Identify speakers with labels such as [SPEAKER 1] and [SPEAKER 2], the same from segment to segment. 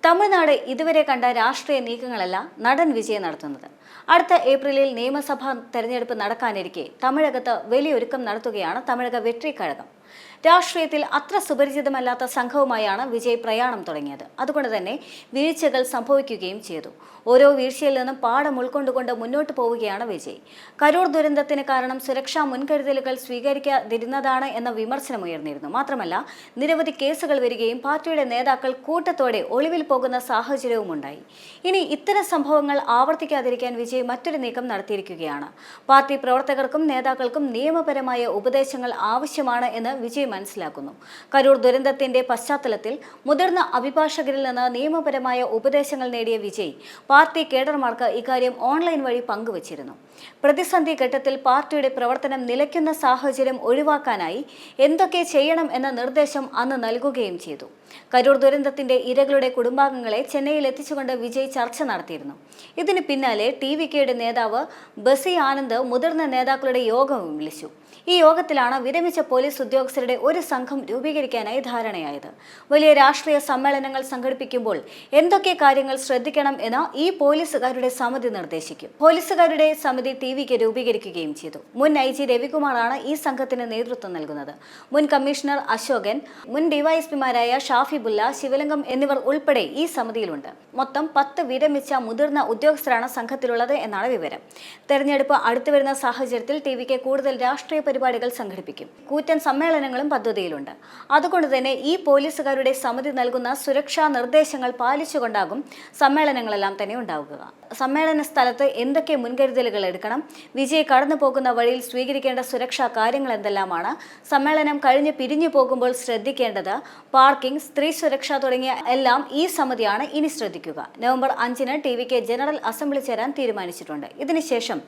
[SPEAKER 1] തമിഴ്നാട് ഇതുവരെ കണ്ട രാഷ്ട്രീയ നീക്കങ്ങളല്ല നടൻ വിജയ് നടത്തുന്നത്. അടുത്ത ഏപ്രിലിൽ നിയമസഭാ തെരഞ്ഞെടുപ്പ് നടക്കാനിരിക്കെ തമിഴകത്ത് വലിയൊരുക്കം നടത്തുകയാണ് തമിഴക വെട്രി കഴകം. രാഷ്ട്രീയത്തിൽ അത്ര സുപരിചിതമല്ലാത്ത സംഘവുമായാണ് വിജയ് പ്രയാണം തുടങ്ങിയത്. അതുകൊണ്ട് തന്നെ വീഴ്ചകൾ സംഭവിക്കുകയും ചെയ്തു. ഓരോ വീഴ്ചയിൽ നിന്നും പാഠം ഉൾക്കൊണ്ടുകൊണ്ട് മുന്നോട്ട് പോവുകയാണ് വിജയ്. കരൂർ ദുരന്തത്തിന് കാരണം സുരക്ഷാ മുൻകരുതലുകൾ സ്വീകരിക്കാതിരുന്നതാണ് എന്ന വിമർശനമുയർന്നിരുന്നു. മാത്രമല്ല, നിരവധി കേസുകൾ വരികയും പാർട്ടിയുടെ നേതാക്കൾ കൂട്ടത്തോടെ ഒളിവിൽ പോകുന്ന സാഹചര്യവും ഉണ്ടായി. ഇനി ഇത്തരം സംഭവങ്ങൾ ആവർത്തിക്കാതിരിക്കാൻ വിജയ് മറ്റൊരു നീക്കം നടത്തിയിരിക്കുകയാണ്. പാർട്ടി പ്രവർത്തകർക്കും നേതാക്കൾക്കും നിയമപരമായ ഉപദേശങ്ങൾ ആവശ്യമാണ് എന്ന് വിജയ് മനസ്സിലാക്കുന്നു. കരൂർ ദുരന്തത്തിന്റെ പശ്ചാത്തലത്തിൽ മുതിർന്ന അഭിഭാഷകരിൽ നിന്ന് നിയമപരമായ ഉപദേശങ്ങൾ നേടിയ വിജയ് പാർട്ടി കേഡർമാർക്ക് ഇക്കാര്യം ഓൺലൈൻ വഴി പങ്കുവച്ചിരുന്നു. പ്രതിസന്ധി ഘട്ടത്തിൽ പാർട്ടിയുടെ പ്രവർത്തനം നിലയ്ക്കുന്ന സാഹചര്യം ഒഴിവാക്കാനായി എന്തൊക്കെ ചെയ്യണം എന്ന നിർദ്ദേശം അന്ന് നൽകുകയും ചെയ്തു. കരൂർ ദുരന്തത്തിന്റെ ഇരകളുടെ കുടുംബാംഗങ്ങളെ ചെന്നൈയിൽ എത്തിച്ചുകൊണ്ട് വിജയ് ചർച്ച നടത്തിയിരുന്നു. ഇതിന് പിന്നാലെ TVKയുടെ നേതാവ് ബസി ആനന്ദ് മുതിർന്ന നേതാക്കളുടെ യോഗവും വിളിച്ചു. ഈ യോഗത്തിലാണ് വിരമിച്ച പോലീസ് ഉദ്യോഗസ്ഥരുടെ ഒരു സംഘം രൂപീകരിക്കാനായി ധാരണയായത്. വലിയ രാഷ്ട്രീയ സമ്മേളനങ്ങൾ സംഘടിപ്പിക്കുമ്പോൾ എന്തൊക്കെ കാര്യങ്ങൾ ശ്രദ്ധിക്കണം എന്ന് ഈ പോലീസുകാരുടെ സമിതി നിർദ്ദേശിക്കും. പോലീസുകാരുടെ സമിതി TVK രൂപീകരിക്കുകയും ചെയ്തു. മുൻ IG രവികുമാറാണ് ഈ സംഘത്തിന് നേതൃത്വം നൽകുന്നത്. മുൻ കമ്മീഷണർ അശോകൻ, മുൻ DYSPമാരായ ഷാഫിബുല്ല, ശിവലിംഗം എന്നിവർ ഉൾപ്പെടെ ഈ സമിതിയിലുണ്ട്. മൊത്തം 10 വിരമിച്ച മുതിർന്ന ഉദ്യോഗസ്ഥരാണ് സംഘത്തിലുള്ളത് എന്നാണ് വിവരം. തെരഞ്ഞെടുപ്പ് അടുത്തുവരുന്ന സാഹചര്യത്തിൽ TVK കൂടുതൽ രാഷ്ട്രീയ പരിപാടികൾ സംഘടിപ്പിക്കും. കൂറ്റൻ സമ്മേളനങ്ങളും പദ്ധതിയിലുണ്ട്. അതുകൊണ്ട് തന്നെ ഈ പോലീസുകാരുടെ സമിതി നൽകുന്ന സുരക്ഷാ നിർദ്ദേശങ്ങൾ പാലിച്ചുകൊണ്ടാകും സമ്മേളനങ്ങളെല്ലാം തന്നെ ഉണ്ടാവുക. സമ്മേളന സ്ഥലത്ത് എന്തൊക്കെ മുൻകരുതലുകൾ എടുക്കണം, വിജയ് കടന്നു പോകുന്ന വഴിയിൽ സ്വീകരിക്കേണ്ട സുരക്ഷാ കാര്യങ്ങൾ എന്തെല്ലാമാണ്, സമ്മേളനം കഴിഞ്ഞ് പിരിഞ്ഞു പോകുമ്പോൾ ശ്രദ്ധിക്കേണ്ടത്, പാർക്കിംഗ്, സ്ത്രീ സുരക്ഷ തുടങ്ങിയ എല്ലാം ഈ സമിതിയാണ് ഇനി ശ്രദ്ധിക്കുക. നവംബർ 5-ന് TVK ജനറൽ അസംബ്ലി ചേരാൻ തീരുമാനിച്ചിട്ടുണ്ട്. ഇതിനുശേഷം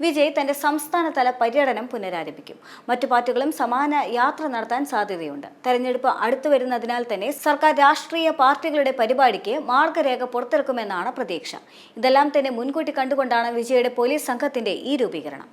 [SPEAKER 1] വിജയ് തന്റെ സംസ്ഥാനതല പര്യടനം പുനരാരംഭിക്കും. മറ്റു പാർട്ടികളും സമാന യാത്ര നടത്താൻ സാധ്യതയുണ്ട്. തെരഞ്ഞെടുപ്പ് അടുത്തു വരുന്നതിനാൽ തന്നെ സർക്കാർ രാഷ്ട്രീയ പാർട്ടികളുടെ പരിപാടിക്ക് മാർഗരേഖ പുറത്തിറക്കുമെന്നാണ് പ്രതീക്ഷ. ഇതെല്ലാം തന്നെ മുൻകൂട്ടി കണ്ടുകൊണ്ടാണ് വിജയുടെ പോലീസ് സംഘത്തിന്റെ ഈ രൂപീകരണം.